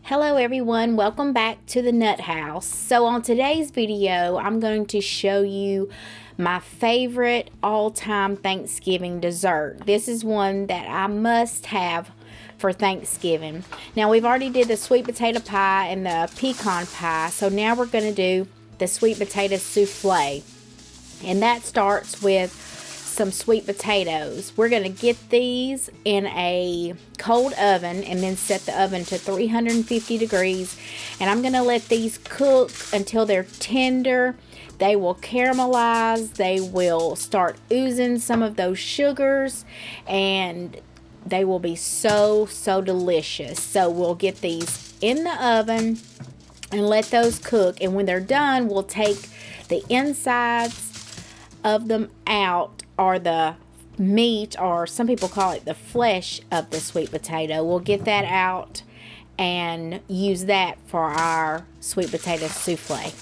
Hello everyone, welcome back to the Nut House. So on today's video, I'm going to show you my favorite all-time Thanksgiving dessert. This is one that I must have for Thanksgiving. Now we've already did the sweet potato pie and the pecan pie, so now we're going to do the sweet potato souffle. And that starts with some sweet potatoes. We're going to get these in a cold oven and then set the oven to 350 degrees. And I'm going to let these cook until they're tender. They will caramelize. They will start oozing some of those sugars. And they will be so delicious. So we'll get these in the oven and let those cook. And when they're done, we'll take the insides of them out, or the meat, or some people call it the flesh of the sweet potato. We'll get that out and use that for our sweet potato souffle.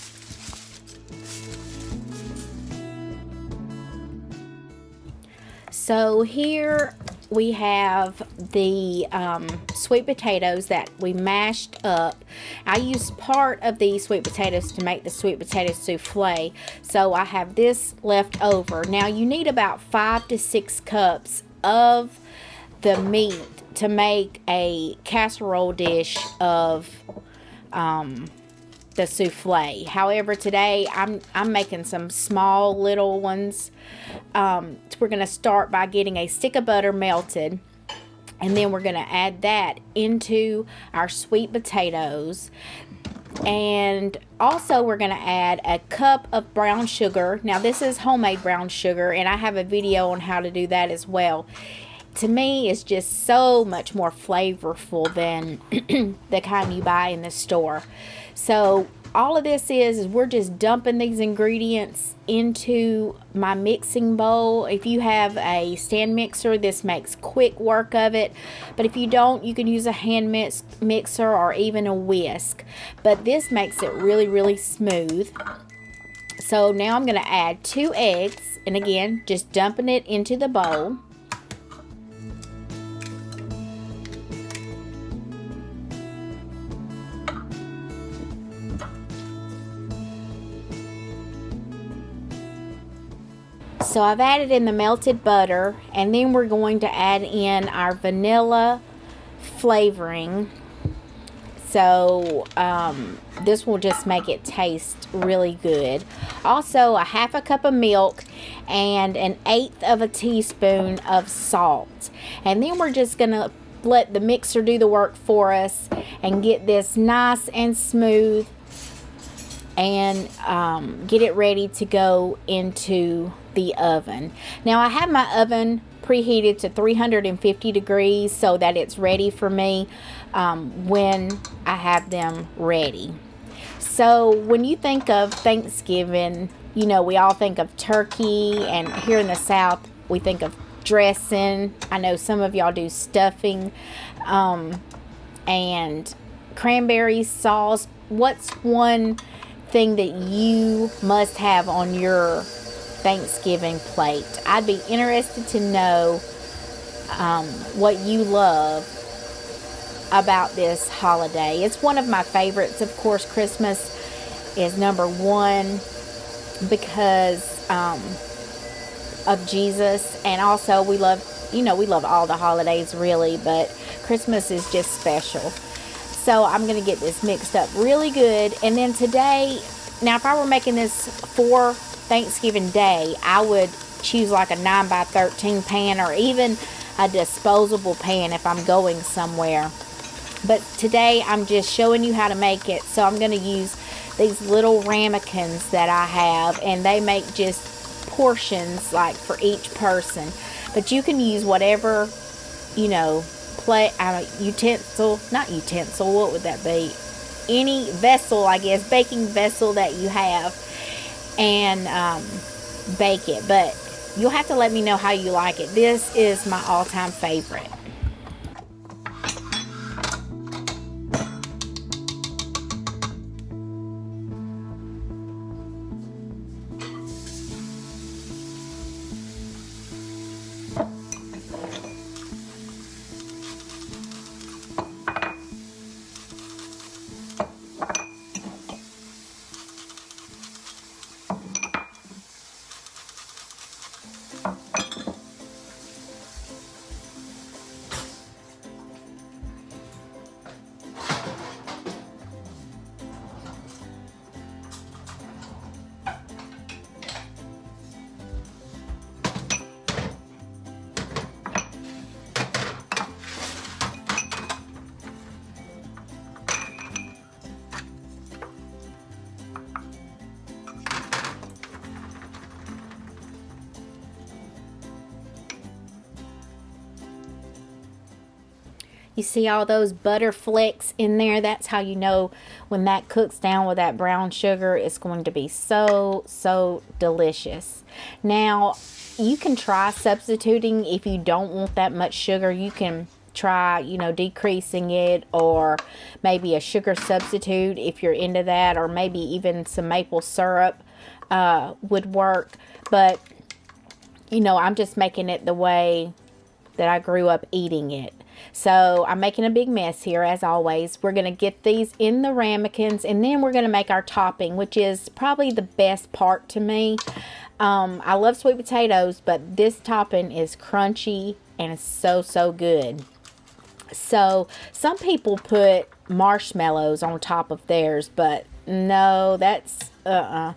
So here we have the sweet potatoes that we mashed up. I used part of the sweet potatoes to make the sweet potato souffle, so I have this left over. Now you need about 5 to 6 cups of the meat to make a casserole dish of the souffle. However, today I'm making some small little ones. We're going to start by getting a stick of butter melted, and then we're going to add that into our sweet potatoes. And also we're going to add a cup of brown sugar. Now this is homemade brown sugar, and I have a video on how to do that as well. To me, it's just so much more flavorful than the kind you buy in the store. So all of this is we're just dumping these ingredients into my mixing bowl. If you have a stand mixer, this makes quick work of it. But if you don't, you can use a hand mixer or even a whisk. But this makes it really smooth. So now I'm going to add 2 eggs. And again, just dumping it into the bowl. So I've added in the melted butter, and then we're going to add in our vanilla flavoring. So this will just make it taste really good. Also, a 1/2 cup of milk and an 1/8 of a teaspoon of salt. And then we're just going to let the mixer do the work for us and get this nice and smooth, and get it ready to go into the oven. Now I have my oven preheated to 350 degrees so that it's ready for me when I have them ready. So when you think of Thanksgiving, you know, we all think of turkey, and here in the South we think of dressing. I know some of y'all do stuffing and cranberry sauce. What's one thing that you must have on your Thanksgiving plate? I'd be interested to know what you love about this holiday. It's one of my favorites. Of course, Christmas is number one because of Jesus, and also we love all the holidays really, but Christmas is just special. So I'm going to get this mixed up really good. And then today, now if I were making this for Thanksgiving Day, I would choose like a 9x13 pan, or even a disposable pan if I'm going somewhere. But today I'm just showing you how to make it. So I'm going to use these little ramekins that I have, and they make just portions like for each person. But you can use whatever, you know, utensil, what would that be? Any vessel, I guess, baking vessel that you have, and bake it. But you'll have to let me know how you like it. This is my all-time favorite. You see all those butter flecks in there? That's how you know when that cooks down with that brown sugar, it's going to be so delicious. Now, you can try substituting if you don't want that much sugar. You can try, decreasing it, or maybe a sugar substitute if you're into that, or maybe even some maple syrup would work. But, I'm just making it the way that I grew up eating it. So I'm making a big mess here, as always. We're going to get these in the ramekins, and then we're going to make our topping, which is probably the best part to me. I love sweet potatoes, but this topping is crunchy and it's so good. So some people put marshmallows on top of theirs, but no, that's I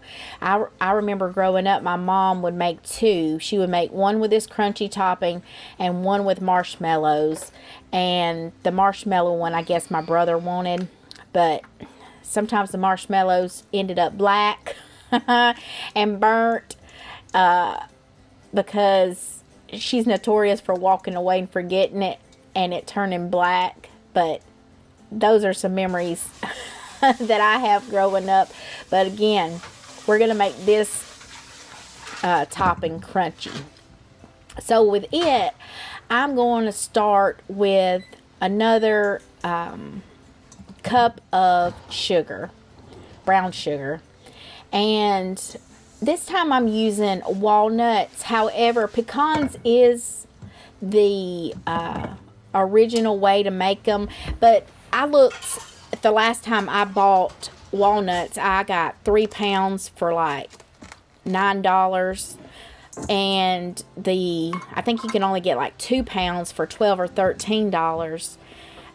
remember growing up, my mom would make two. She would make one with this crunchy topping and one with marshmallows. And the marshmallow one, I guess my brother wanted, but sometimes the marshmallows ended up black and burnt because she's notorious for walking away and forgetting it and it turning black. But those are some memories that I have growing up. But again, we're going to make this topping crunchy. So with it, I'm going to start with another cup of sugar, brown sugar. And this time I'm using walnuts. However, pecans is the original way to make them. But I looked at the last time I bought walnuts, I got 3 pounds for like $9. And I think you can only get like 2 pounds for $12 or $13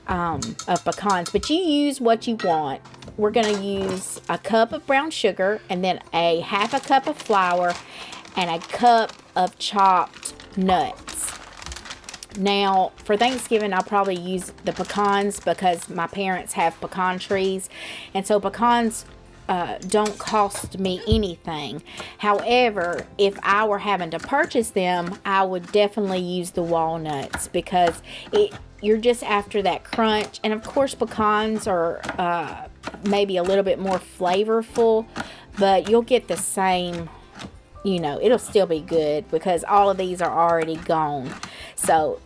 of pecans. But you use what you want. We're going to use a cup of brown sugar, and then a half a cup of flour, and a cup of chopped nuts. Now, for Thanksgiving, I'll probably use the pecans because my parents have pecan trees. And so pecans don't cost me anything. However, if I were having to purchase them, I would definitely use the walnuts because you're just after that crunch. And of course, pecans are maybe a little bit more flavorful, but you'll get the same, it'll still be good because all of these are already gone. So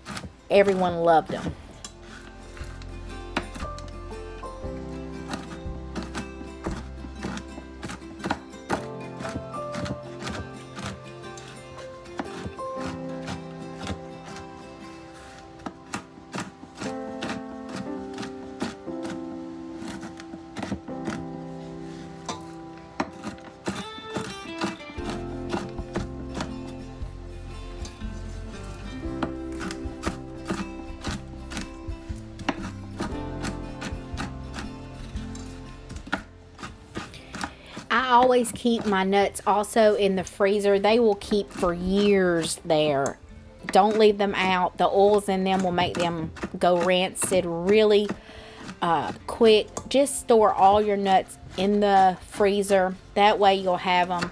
everyone loved them. I always keep my nuts also in the freezer. They will keep for years there. Don't leave them out. The oils in them will make them go rancid really quick. Just store all your nuts in the freezer. That way you'll have them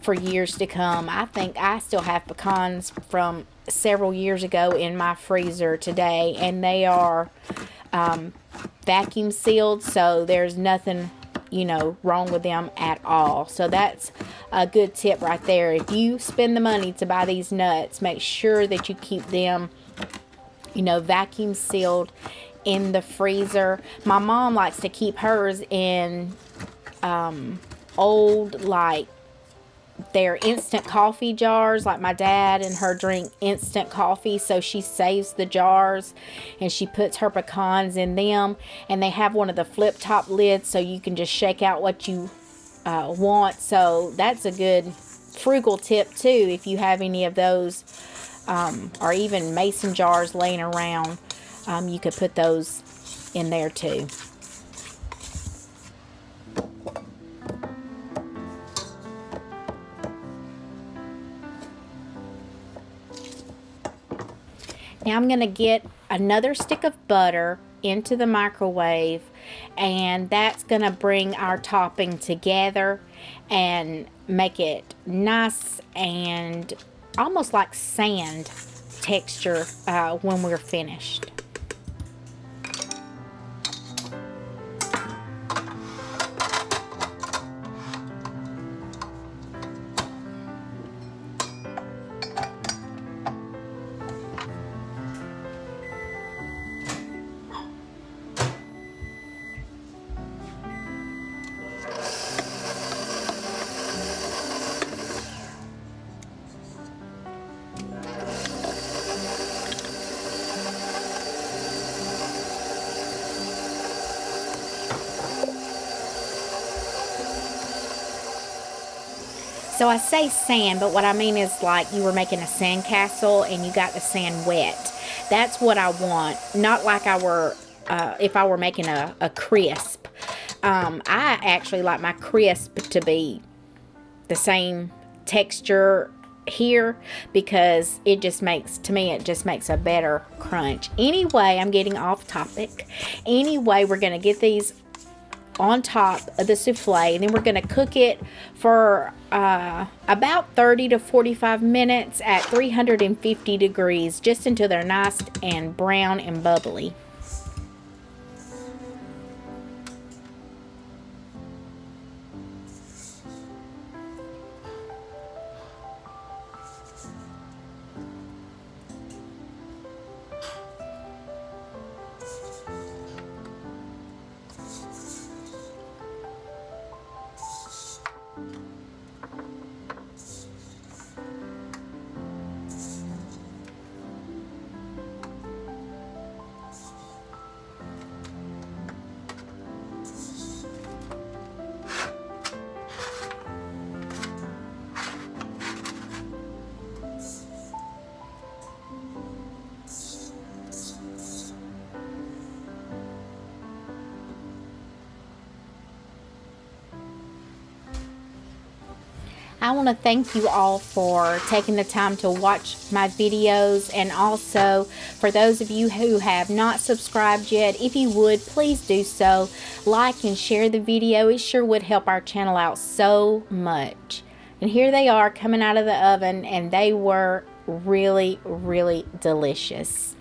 for years to come. I think I still have pecans from several years ago in my freezer today, and they are vacuum sealed, so there's nothing wrong with them at all. So that's a good tip right there. If you spend the money to buy these nuts, make sure that you keep them vacuum sealed in the freezer. My mom likes to keep hers in old, like they're instant coffee jars. Like my dad and her drink instant coffee, so she saves the jars and she puts her pecans in them, and they have one of the flip top lids so you can just shake out what you want. So that's a good frugal tip too if you have any of those or even mason jars laying around. You could put those in there too. Now I'm going to get another stick of butter into the microwave, and that's going to bring our topping together and make it nice and almost like sand texture when we're finished. So I say sand, but what I mean is like you were making a sand castle and you got the sand wet. That's what I want. Not like if I were making a crisp. I actually like my crisp to be the same texture here because it just makes, to me, it just makes a better crunch. Anyway, I'm getting off topic. Anyway, we're going to get these on top of the souffle, and then we're going to cook it for about 30 to 45 minutes at 350 degrees, just until they're nice and brown and bubbly. I want to thank you all for taking the time to watch my videos, and also for those of you who have not subscribed yet, if you would, please do so. Like and share the video. It sure would help our channel out so much. And here they are coming out of the oven, and they were really, really delicious.